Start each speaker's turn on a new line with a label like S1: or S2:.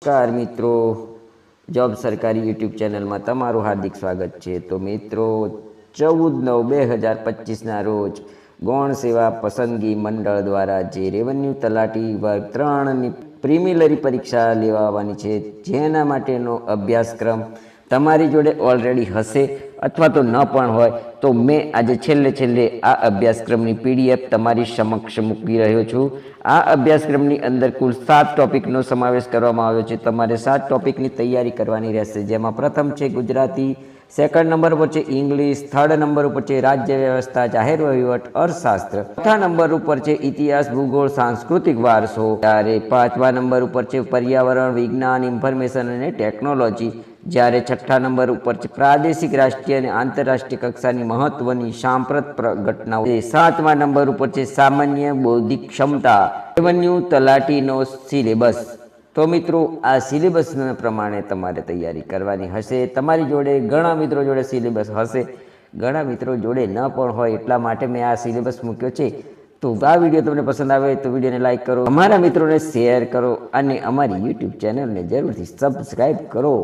S1: નમસ્કાર મિત્રો, જોબ સરકારી યુટ્યુબ ચેનલમાં તમારું હાર્દિક સ્વાગત છે. તો મિત્રો 14/9/2025ના રોજ ગૌણ સેવા પસંદગી મંડળ દ્વારા જે રેવન્યુ તલાટી વર્ગ 3ની પ્રિલિમિનરી પરીક્ષા લેવાની છે, જેના માટેનો અભ્યાસક્રમ તમારી જોડે ઓલરેડી હશે અથવા તો ન પણ હોય તો મેં આજે છેલ્લે આ અભ્યાસક્રમની પીડીએફ તમારી સમક્ષ મૂકી રહ્યો છું. આ અભ્યાસક્રમની અંદર કુલ 7 ટોપિકનો સમાવેશ કરવામાં આવ્યો છે. તમારે 7 ટોપિકની તૈયારી કરવાની રહેશે, જેમાં પ્રથમ છે ગુજરાતી, સેકન્ડ નંબર ઉપર છે ઇંગ્લિશ, થર્ડ નંબર ઉપર છે રાજ્ય વ્યવસ્થા, જાહેર વહીવટ, અર્થશાસ્ત્ર, ચોથા નંબર ઉપર છે ઇતિહાસ, ભૂગોળ, સાંસ્કૃતિક વારસો, ત્યારે પાંચમા નંબર ઉપર છે પર્યાવરણ વિજ્ઞાન, ઇન્ફોર્મેશન અને ટેકનોલોજી, જ્યારે છઠ્ઠા નંબર ઉપર છે પ્રાદેશિક, રાષ્ટ્રીય અને આંતરરાષ્ટ્રીય કક્ષાની મહત્વની સાંપ્રત ઘટનાઓ, સાતમા નંબર ઉપર છે સામાન્ય બૌદ્ધિક ક્ષમતા, રેવન્યુ તલાટીનો સિલેબસ. તો મિત્રો, આ સિલેબસ પ્રમાણે તમારે તૈયારી કરવાની હશે. તમારી જોડે ઘણા મિત્રો જોડે સિલેબસ હશે, ઘણા મિત્રો જોડે ન પણ હોય, એટલા માટે મેં આ સિલેબસ મૂક્યો છે. તો આ વિડીયો તમને પસંદ આવે તો વિડીયોને લાઇક કરો, અમારા મિત્રોને શેર કરો અને અમારી યુટ્યુબ ચેનલને જરૂરથી સબસ્ક્રાઈબ કરો.